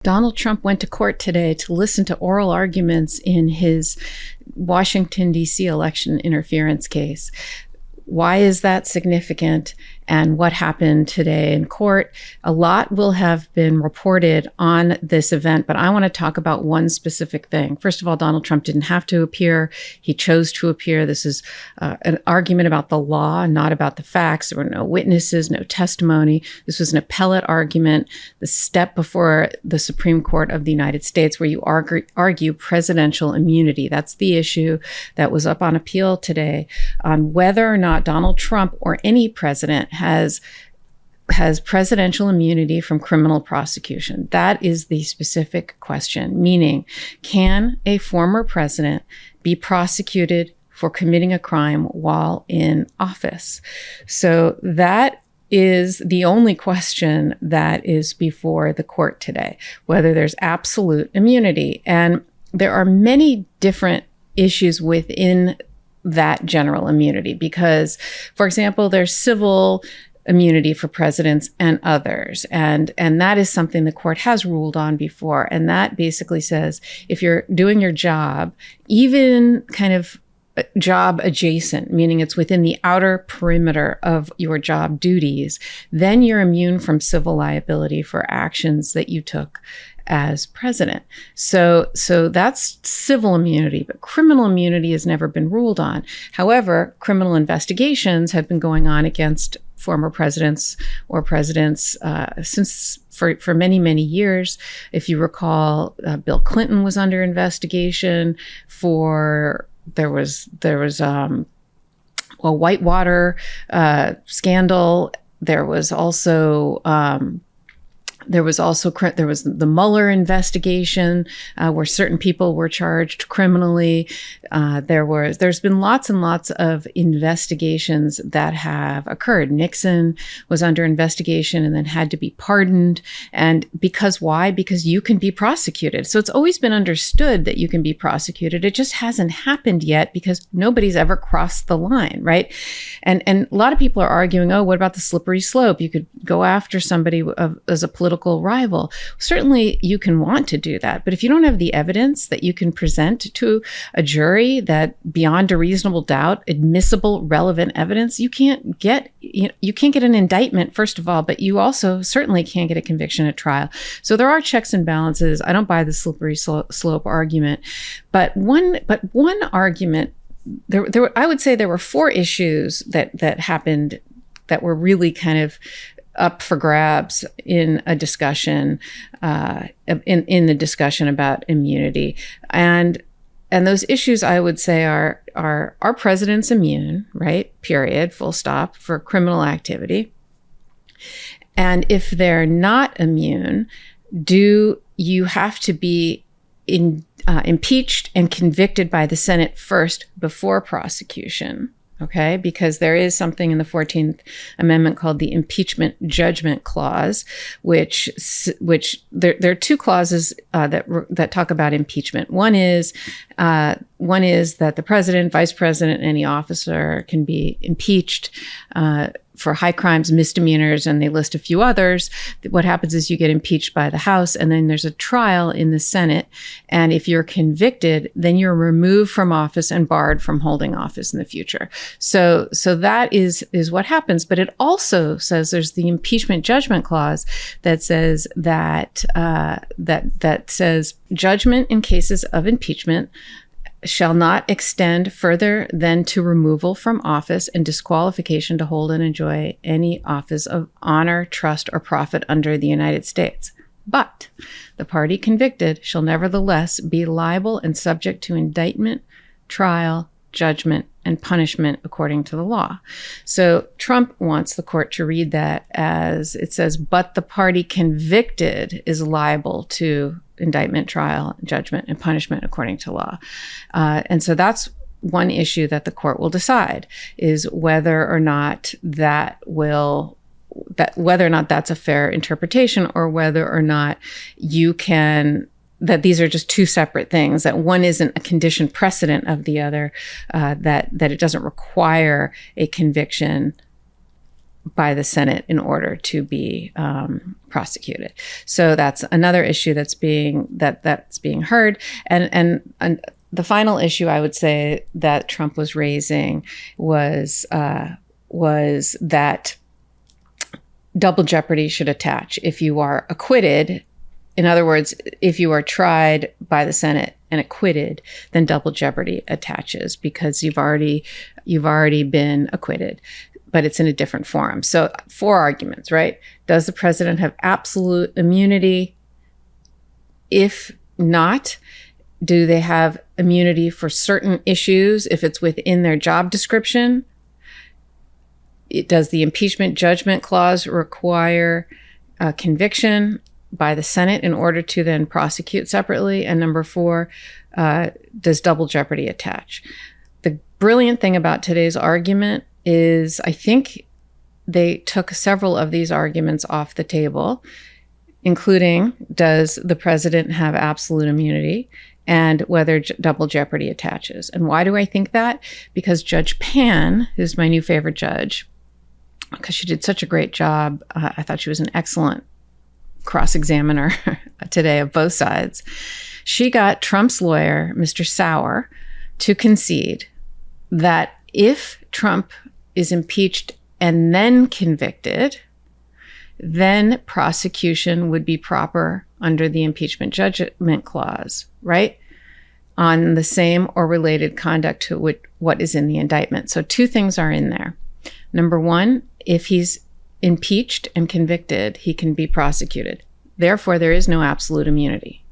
Donald Trump went to court today to listen to oral arguments in his Washington, D.C. election interference case. Why is that significant? And what happened today in court? A lot will have been reported on this event, but I want to talk about one specific thing. First of all, Donald Trump didn't have to appear. He chose to appear. This is an argument about the law, not about the facts. There were no witnesses, no testimony. This was an appellate argument, the step before the Supreme Court of the United States, where you argue presidential immunity. That's the issue that was up on appeal today on whether or not Donald Trump or any president has presidential immunity from criminal prosecution. That is the specific question, meaning, can a former president be prosecuted for committing a crime while in office? So that is the only question that is before the court today, whether there's absolute immunity. And there are many different issues within that general immunity because, for example, there's civil immunity for presidents and others. And that is something the court has ruled on before. And that basically says if you're doing your job, even kind of job adjacent, meaning it's within the outer perimeter of your job duties, then you're immune from civil liability for actions that you took as president. So that's civil immunity, but criminal immunity has never been ruled on. However, criminal investigations have been going on against former presidents or presidents since for many, many years. If you recall, Bill Clinton was under investigation for there was a Whitewater scandal. There was the Mueller investigation where certain people were charged criminally. There's been lots and lots of investigations that have occurred. Nixon was under investigation and then had to be pardoned. And why? Because you can be prosecuted. So it's always been understood that you can be prosecuted. It just hasn't happened yet because nobody's ever crossed the line, right? And a lot of people are arguing, oh, what about the slippery slope? You could go after somebody as a political rival. Certainly you can want to do that, but if you don't have the evidence that you can present to a jury that beyond a reasonable doubt, admissible, relevant evidence, you can't get an indictment, first of all, but you also certainly can't get a conviction at trial. So there are checks and balances. I don't buy the slippery slope argument, but one argument, I would say there were four issues that happened that were really kind of up for grabs in a discussion, in the discussion about immunity. And those issues, I would say, are presidents immune, right? Period, full stop, for criminal activity? And if they're not immune, do you have to be impeached and convicted by the Senate first before prosecution? Okay, because there is something in the 14th Amendment called the Impeachment Judgment Clause, which there are two clauses that talk about impeachment. One is that the president, vice president, any officer can be impeached for high crimes, misdemeanors, and they list a few others. What happens is you get impeached by the House, and then there's a trial in the Senate. And if you're convicted, then you're removed from office and barred from holding office in the future. So that is what happens. But it also says there's the Impeachment Judgment Clause that says that says judgment in cases of impeachment shall not extend further than to removal from office and disqualification to hold and enjoy any office of honor, trust, or profit under the United States. But the party convicted shall nevertheless be liable and subject to indictment, trial, judgment, and punishment according to the law. So Trump wants the court to read that as it says, but the party convicted is liable to indictment, trial, judgment, and punishment according to law. And so that's one issue that the court will decide, is whether or not that's a fair interpretation, or whether or not that these are just two separate things, that one isn't a condition precedent of the other, that it doesn't require a conviction by the Senate in order to be prosecuted. So that's another issue that's being heard. And the final issue I would say that Trump was raising was that double jeopardy should attach if you are acquitted. In other words, if you are tried by the Senate and acquitted, then double jeopardy attaches because you've already been acquitted, but it's in a different forum. So 4 arguments, right? Does the president have absolute immunity? If not, do they have immunity for certain issues if it's within their job description? Does the impeachment judgment clause require conviction by the Senate in order to then prosecute separately? And number 4, does double jeopardy attach? The brilliant thing about today's argument is I think they took several of these arguments off the table, including does the president have absolute immunity and whether double jeopardy attaches. And why do I think that? Because Judge Pan, who's my new favorite judge, because she did such a great job, I thought she was an excellent cross-examiner today of both sides. She got Trump's lawyer, Mr. Sauer, to concede that if Trump is impeached and then convicted, then prosecution would be proper under the impeachment judgment clause, right? On the same or related conduct to what is in the indictment. So 2 things are in there. Number 1, if he's impeached and convicted, he can be prosecuted. Therefore, there is no absolute immunity,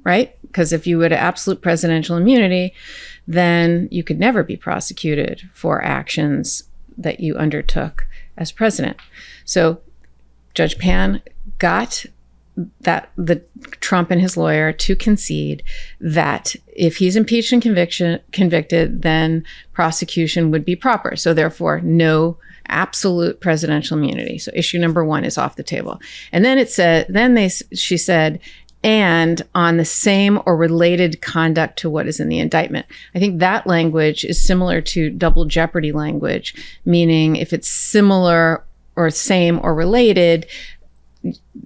right? Because if you had absolute presidential immunity, then you could never be prosecuted for actions that you undertook as president. So Judge Pan got the Trump and his lawyer to concede that if he's impeached and convicted, then prosecution would be proper. So therefore, no absolute presidential immunity. So issue number 1 is off the table. And then she said, and on the same or related conduct to what is in the indictment. I think that language is similar to double jeopardy language, meaning if it's similar or same or related,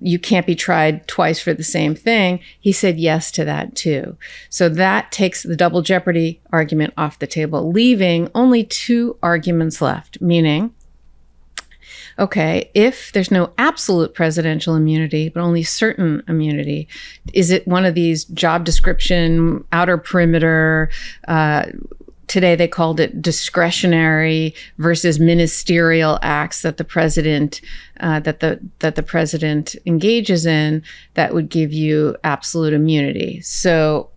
you can't be tried twice for the same thing. He said yes to that too. So that takes the double jeopardy argument off the table, leaving only 2 arguments left, meaning, okay, if there's no absolute presidential immunity, but only certain immunity, is it one of these job description, outer perimeter, today they called it discretionary versus ministerial acts that the president that the president engages in that would give you absolute immunity. So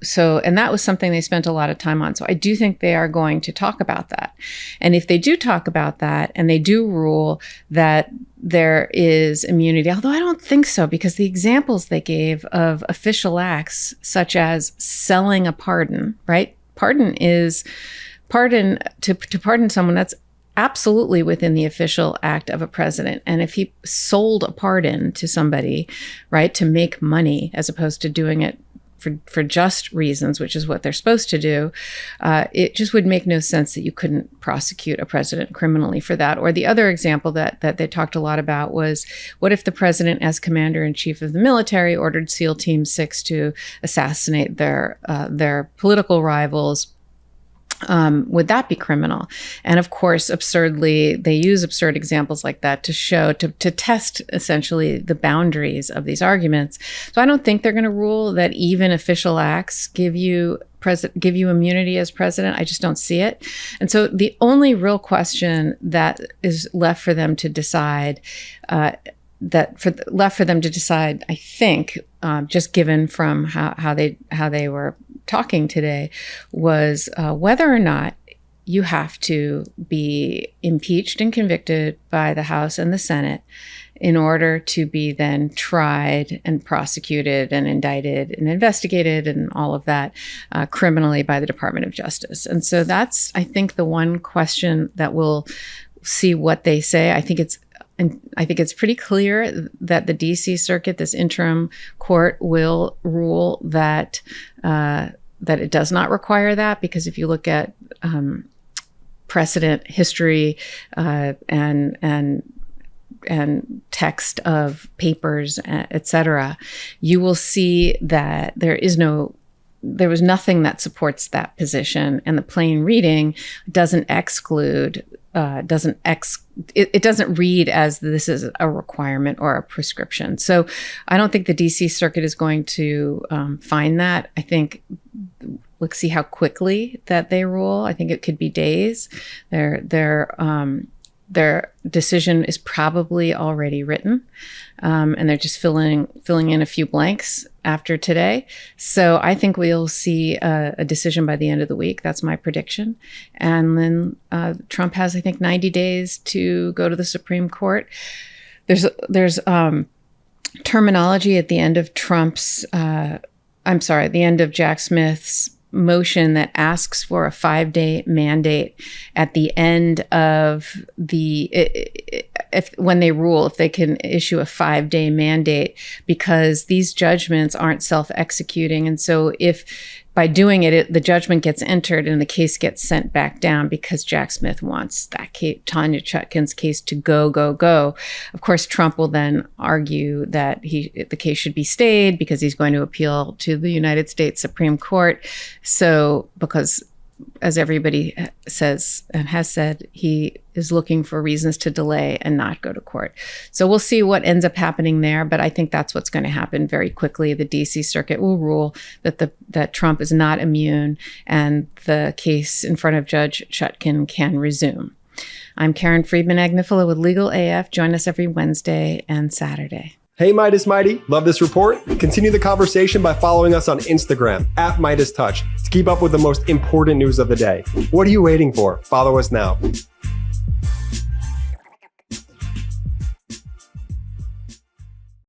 and that was something they spent a lot of time on. So I do think they are going to talk about that. And if they do talk about that and they do rule that there is immunity, although I don't think so, because the examples they gave of official acts such as selling a pardon, right? To pardon someone, that's absolutely within the official act of a president. And if he sold a pardon to somebody, right, to make money as opposed to doing it for just reasons, which is what they're supposed to do, it just would make no sense that you couldn't prosecute a president criminally for that. Or the other example that they talked a lot about was, what if the president, as commander-in-chief of the military, ordered SEAL Team 6 to assassinate their political rivals? Would that be criminal? And of course, absurdly, they use absurd examples like that to show, to test essentially the boundaries of these arguments. So I don't think they're going to rule that even official acts give you immunity as president. I just don't see it. And so the only real question that is left for them to decide, I think, just given from how they were talking today, was whether or not you have to be impeached and convicted by the House and the Senate in order to be then tried and prosecuted and indicted and investigated and all of that criminally by the Department of Justice. And so that's, I think, the one question that we'll see what they say. I think it's pretty clear that the DC Circuit, this interim court, will rule that it does not require that, because if you look at precedent, history, and and text of papers, et cetera, you will see that there was nothing that supports that position, and the plain reading doesn't exclude. It doesn't read as this is a requirement or a prescription. So I don't think the DC Circuit is going to find that. I think let's see how quickly that they rule. I think it could be days. Their decision is probably already written, and they're just filling in a few blanks after today. So I think we'll see a decision by the end of the week. That's my prediction. And then Trump has, I think, 90 days to go to the Supreme Court. There's terminology at the end of the end of Jack Smith's motion that asks for a 5-day mandate at the end of when they rule, if they can issue a 5-day mandate, because these judgments aren't self-executing. And so if by doing it, the judgment gets entered and the case gets sent back down because Jack Smith wants that case, Tanya Chutkan's case, to go. Of course, Trump will then argue that the case should be stayed because he's going to appeal to the United States Supreme Court. So, because as everybody says and has said, he is looking for reasons to delay and not go to court. So we'll see what ends up happening there. But I think that's what's going to happen very quickly. The DC Circuit will rule that Trump is not immune, and the case in front of Judge Chutkan can resume. I'm Karen Friedman Agnifilo with Legal AF. Join us every Wednesday and Saturday. Hey, Meidas Mighty. Love this report? Continue the conversation by following us on Instagram @MeidasTouch to keep up with the most important news of the day. What are you waiting for? Follow us now.